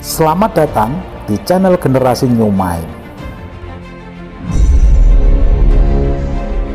Selamat datang di channel Generasi New Mind.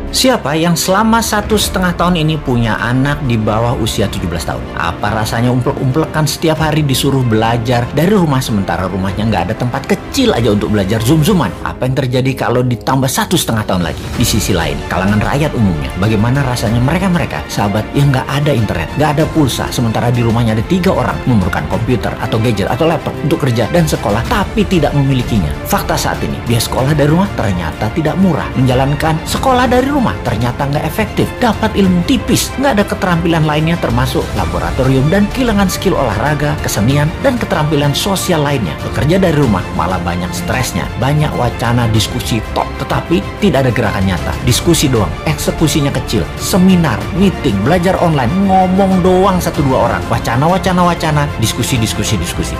Siapa yang selama 1,5 tahun ini punya anak di bawah usia 17 tahun? Apa rasanya umplek-umplekan setiap hari disuruh belajar dari rumah sementara rumahnya nggak ada tempat kecil aja untuk belajar zoom-zooman? Apa yang terjadi kalau ditambah 1,5 tahun lagi? Di sisi lain, kalangan rakyat umumnya, bagaimana rasanya mereka sahabat yang nggak ada internet, nggak ada pulsa, sementara di rumahnya ada 3 orang memerlukan komputer atau gadget atau laptop untuk kerja dan sekolah, tapi tidak memilikinya. Fakta saat ini, biaya sekolah dari rumah ternyata tidak murah. Menjalankan sekolah dari rumah ternyata nggak efektif, dapat ilmu tipis, nggak ada keterampilan lainnya termasuk laboratorium dan kehilangan skill olahraga, kesenian, dan keterampilan sosial lainnya. Bekerja dari rumah malah banyak stresnya, banyak wacana diskusi top, tetapi tidak ada gerakan nyata. Diskusi doang, eksekusinya kecil, seminar, meeting, belajar online, ngomong doang 1-2 orang, wacana, diskusi.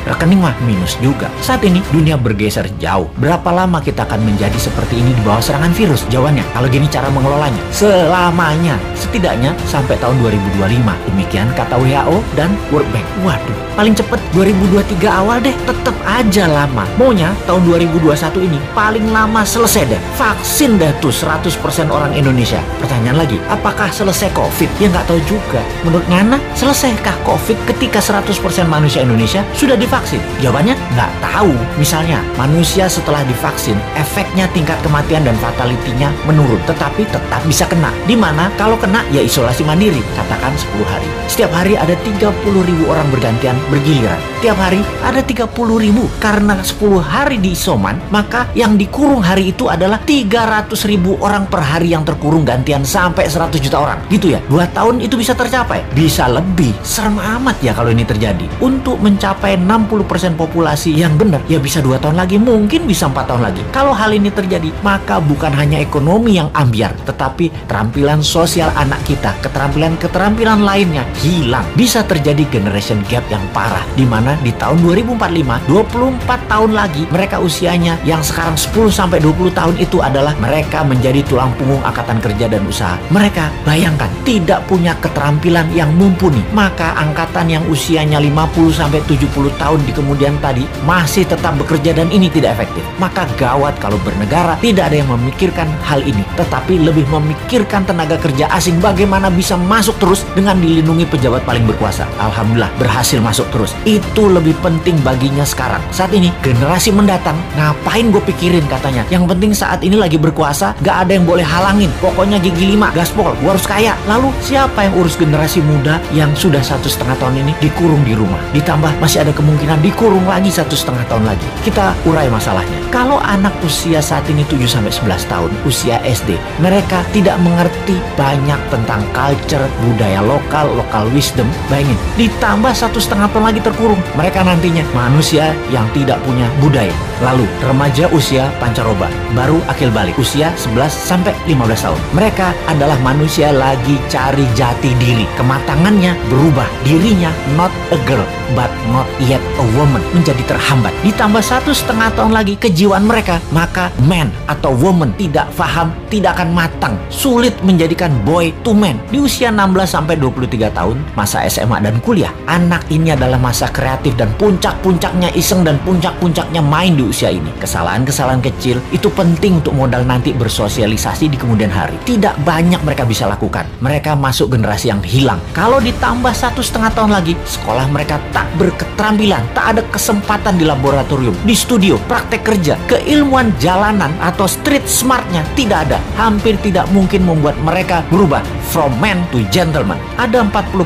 Rekening mah minus juga. Saat ini dunia bergeser jauh. Berapa lama kita akan menjadi seperti ini di bawah serangan virus? Jawabannya, kalau gini cara mengelolanya, selamanya, setidaknya sampai tahun 2025. Demikian kata WHO dan World Bank. Waduh, paling cepet 2023 awal deh, tetep aja lama. Maunya tahun 2021 ini paling lama selesai deh. Vaksin dah tuh 100% orang Indonesia. Pertanyaan lagi, apakah selesai COVID? Ya nggak tahu juga. Menurut Ngana, selesaikah COVID ketika 100% manusia Indonesia sudah divaksin? Jawabannya nggak tahu. Misalnya, manusia setelah divaksin, efeknya tingkat kematian dan fatality-nya menurun, tetapi tetap bisa kena. Dimana kalau kena ya isolasi mandiri, katakan 10 hari. Setiap hari ada 30.000 orang bergantian bergiliran. Tiap hari ada 30.000. Karena 10 hari di isoman, maka yang dikurung hari itu adalah 300.000 orang per hari yang terkurung gantian sampai 100 juta orang. Gitu ya, 2 tahun itu bisa tercapai. Bisa lebih. Serem amat ya kalau ini terjadi. Untuk mencapai 60% populasi yang benar, ya bisa 2 tahun lagi, mungkin bisa 4 tahun lagi. Kalau hal ini terjadi, maka bukan hanya ekonomi yang ambiar, tetapi keterampilan sosial anak kita, keterampilan lainnya hilang. Bisa terjadi generation gap yang parah, di mana di tahun 2045, 24 tahun lagi, mereka usianya yang sekarang 10-20 tahun itu adalah mereka menjadi tulang punggung angkatan kerja dan usaha. Mereka, bayangkan, tidak punya keterampilan yang mumpuni. Maka angkatan yang usianya 50-70 tahun di kemudian tadi masih tetap bekerja dan ini tidak efektif. Maka gawat kalau bernegara tidak ada yang memikirkan hal ini, tetapi lebih memikirkan tenaga kerja asing bagaimana bisa masuk terus dengan dilindungi pejabat paling berkuasa. Alhamdulillah berhasil masuk terus. Itu lebih penting baginya sekarang. Saat ini generasi mendatang, ngapain gue pikirin katanya. Yang penting saat ini lagi berkuasa, gak ada yang boleh halangin. Pokoknya gigi 5, gaspol, gue harus kaya. Lalu siapa yang urus generasi muda yang sudah 1,5 tahun ini dikurung di rumah? Ditambah masih ada kemungkinan dikurung lagi 1,5 tahun lagi. Kita urai masalahnya. Kalau anak usia saat ini 7-11 tahun, usia SD, mereka tidak mengerti banyak tentang culture, budaya lokal wisdom. Bayangin, ditambah 1,5 tahun lagi terkurung. Mereka nantinya manusia yang tidak punya budaya. Lalu, remaja usia pancaroba, baru akil balik, usia 11-15 tahun. Mereka adalah manusia lagi cari jati diri. Kematangannya berubah. Dirinya not a girl, but not yet a woman. Menjadi terhambat. Ditambah 1,5 tahun lagi kejiwaan mereka, maka man atau woman tidak paham, tidak akan matang, sulit menjadikan boy to man. Di usia 16-23 tahun, masa SMA dan kuliah, anak ini adalah masa kreatif dan puncak-puncaknya iseng dan puncak-puncaknya main di usia ini. Kesalahan-kesalahan kecil itu penting untuk modal nanti bersosialisasi di kemudian hari. Tidak banyak mereka bisa lakukan. Mereka masuk generasi yang hilang. Kalau ditambah 1,5 tahun lagi, sekolah mereka tak berketerampilan, tak ada kesempatan di laboratorium, di studio, praktek kerja, keilmuan jalanan atau street smartnya tidak ada. Hampir tidak mungkin membuat mereka berubah from man to gentleman. Ada 40%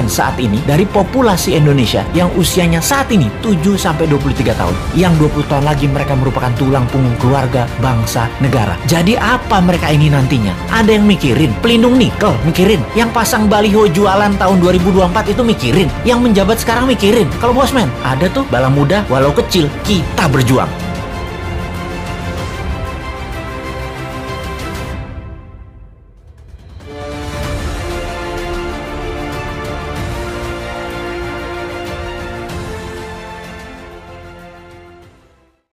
saat ini dari populasi Indonesia yang usianya saat ini 7-23 tahun. Yang 20 tahun lagi mereka merupakan tulang punggung keluarga, bangsa, negara. Jadi apa mereka ini nantinya? Ada yang mikirin pelindung nikel, mikirin. Yang pasang baliho jualan tahun 2024 itu mikirin. Yang menjabat sekarang mikirin. Kalau bosman, ada tuh bala muda walau kecil, kita berjuang.